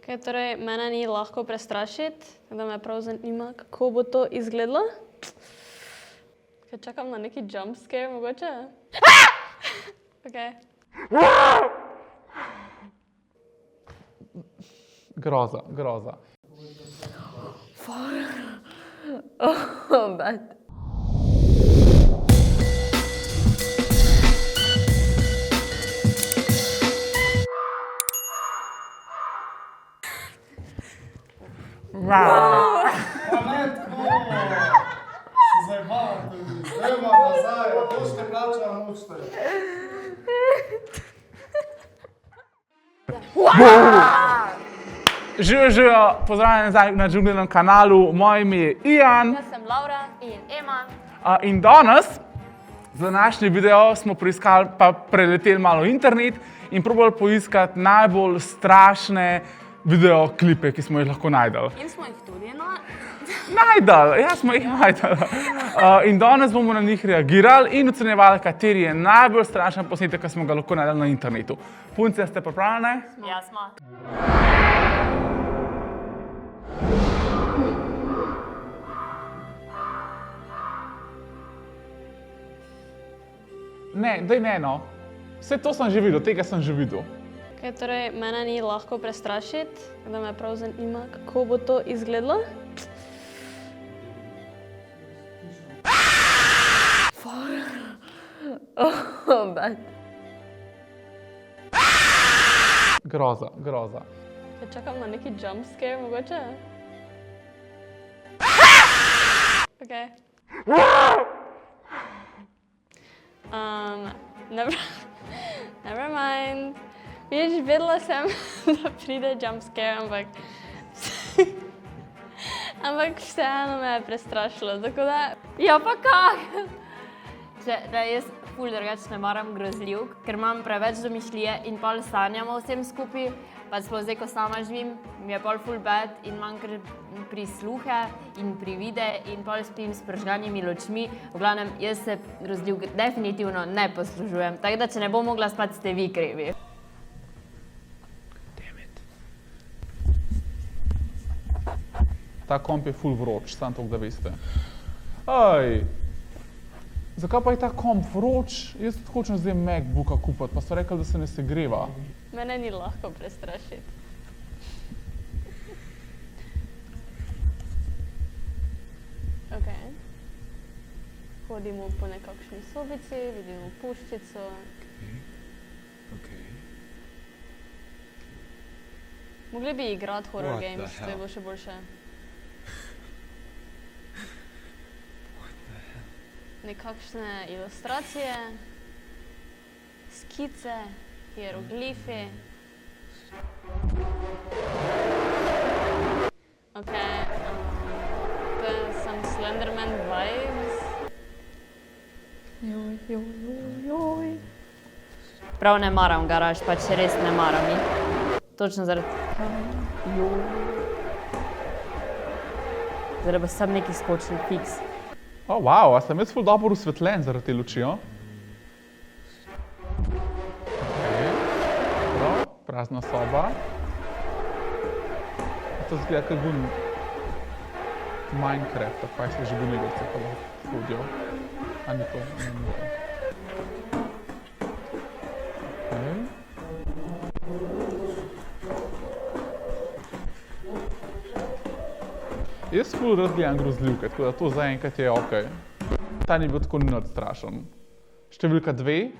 Okay, torej, mene ni lahko prestrašiti, da me prav zanima, kako bo to izgledalo. Kaj čakam na neki jump scare, mogoče? Okay. Groza, groza. Oh, bad. Živijo, pozdravljeni nazaj na Džunglinem kanalu, moje ime je Ian. Jaz sem Laura in Ema. In danes, za današnji video, smo preiskali pa preleteli malo internet in probali poiskati najbolj strašne videoklipe, ki smo jih lahko najdeli. In smo jih tudi Najdeli, ja, smo jih najdeli. In danes bomo na njih reagirali in ocenjevali, kateri je najbolj strašen posnetek, ki smo ga lahko najdeli na internetu. Punce, ste pripravljene? Ja, smo. Ne, daj ne, no. Vse to sem že videl, tega sem že videl. Okay, torej, mene ni lahko prestrašiti, da me prav zanima, kako bo to izgledalo. Oh, bad. Groza, groza. Kaj čakam na neki jump scare, mogoče? Okay. Never mind. Vidiš, vedela sem, da pride jump scare, ampak vseeno me je prestrašilo, tako da... Ja, pa kak? Da jaz ful drugače ne maram grozljivk, ker imam preveč domišljije in pol sanjam o vsem skupaj, pa sploh zdaj, ko sama živim, mi je pol ful bad in imam kar prisluhe in privide in pol spim s prižganimi lučmi. V glavnem, jaz se grozljivk definitivno ne poslužujem, tako da če ne bom mogla spati, ste vi krivi. Ta komp je ful vroč, samo toliko, da veste. Ej, zakaj pa je ta komp vroč? Jaz tudi hočem zdaj MacBooka kupiti, pa so rekli, da se ne segreva. Mene ni lahko prestrašiti. Okay. Hodimo po nekakšni sobici, vidimo puščico. Mogli bi igrati horror games, to je bo še boljše. Nekakšne ilustracije, skice, hieroglifi. Okay, to je some Slenderman vibes. Prav ne maram garaž, pač res ne maram jih. Točno zaradi... Zdaj bo sam neki skočil, fiks. O, wow, a sem jaz ful dobro osvetljen zaradi te luči, o? Okay. Prav, prazna soba. To zgleda kot gun Minecraft, pa je že gunigavce, pa lahko hodijo. A ni to, ni to. Okay. Jaz ful rad gledam grozljivke, tako da to zaenkrat je okej. Ta ni bil tako nič strašen. Številka 2.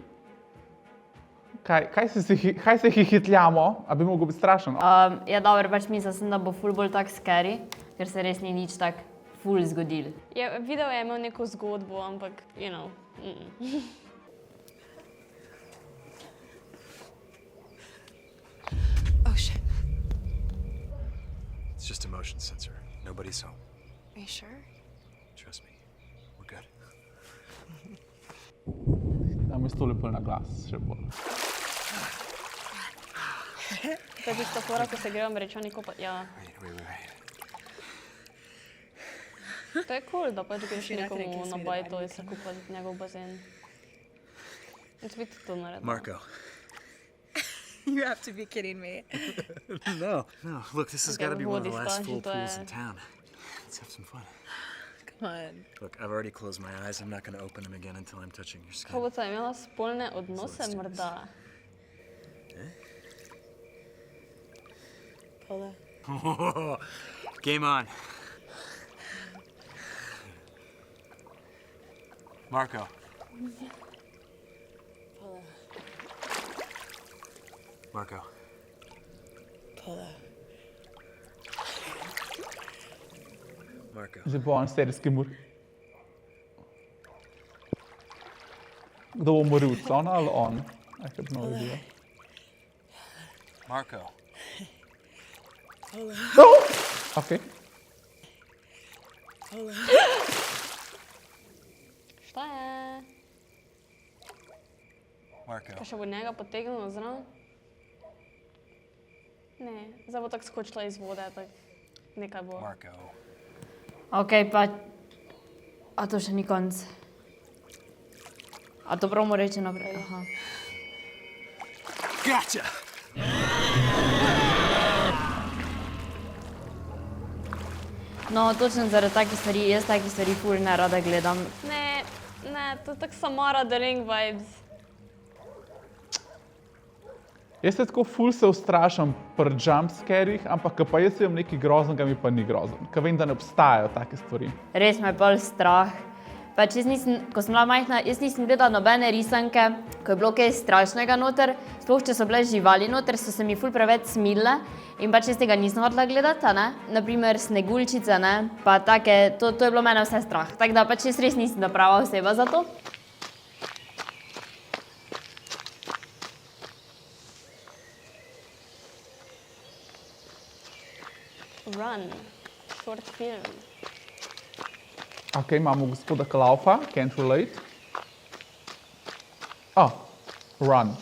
Kaj se hihitljamo, a bi mogel biti strašen? Ja, dobro, pač mislil sem, da bo ful bolj tak scary, ker se res ni nič tak ful zgodil. Video je imel neko zgodbo, ampak, you know. Oh shit. It's just a motion sensor. Nobody's home. Are you sure? Trust me. We're good. Dam jaz to lepo na glas, še bolj. To je tista fora, ko se grejo Američani kopati, ja. Wait. To je cool, da pač greš nekomu na bajto in se kupati njegov bazen. In ti bi to naredil. Marco. You have to be kidding me. No. Look, this has Okay, got to be one of the body last splash full to pools je. in town. Let's have some fun. Come on. Look, I've already closed my eyes. I'm not going to open them again until I'm touching your Ko skin. bo ta imela spolne odnose Let's do this. morda? Paula. Game on. Marco. Paula. Marco. Paula. Marco. Zdaj bo on serijski mur. Kdo bo moril, ona ali on? I have no idea. Marco. Paula. Ok. Paula. Šta je? Marco. Pa še bo njega potegnilo zraven? Ne, zdaj bo tako skočila iz vode, tako nekaj bo. Marco. Ok, pa... A to še ni konc. A to prav mu reči naprej? Aha. Gotcha! No, točno zaradi takih stvari, jaz takih stvari ful ne rada gledam. Ne, to je tako Samara the Ring vibes. Jaz se tako ful se ustrašam pri jumpscarih, ampak ko pa jaz imam nekaj groznega, mi pa ni grozen. Ker vem, da ne obstajajo take stvari. Res me je bolj strah. Pač jaz nisem, ko sem bila majhna, jaz nisem gledala nobene risanke, ko je bilo kaj strašnega noter, sploh če so bile živali noter, so se mi ful preveč smilile in pač jaz tega nisem hotela gledati, ne? Naprimer Sneguljčice, ne? Pa take, to je bilo mene vse strah. Tako da pač jaz res nisem prava oseba za to. Run, short film. Ok, imamo gospoda Klaufa, can't relate. Oh, run.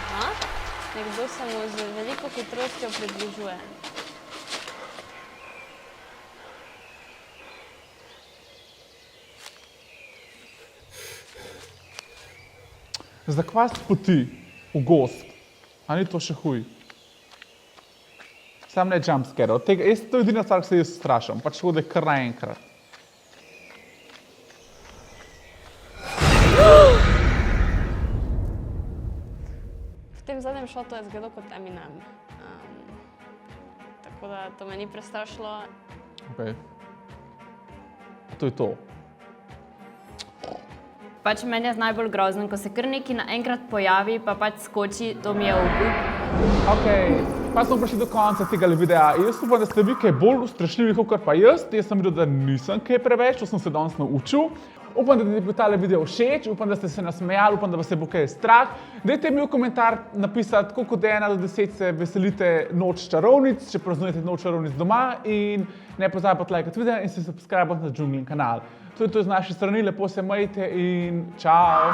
Aha, nekdo se mu z veliko hitrostjo približuje. Zakvast poti v gozd, a ni to še huj? Sam ne jumpscare, od tega, to je edina stvar, ki se jaz strašam, pač hode kar naenkrat. V tem zadnjem šotu je izgledal kot Eminem. Tako da to me ni prestrašilo. Ok. To je to. Pač meni je najbolj grozno, ko se kar nekaj naenkrat pojavi, pa pač skoči, to mi je obup. Ok, pa smo prišli do konca tega videa. Jaz upam, da ste vi kaj bolj ustrašljivi kot pa jaz. Jaz sem videl, da nisem kaj preveč, to sem se danes naučil. Upam, da ti je bil tale video všeč, upam, da ste se nasmejali, upam, da vas je bo kaj strah. Dajte mi v komentar napisati, koliko od 1 do 10 se veselite Noč čarovnic, če praznujete Noč čarovnic doma in ne pozabite lajkati video in se subscribe na Džunglin kanal. To je to z naše strani, lepo se majte in čau!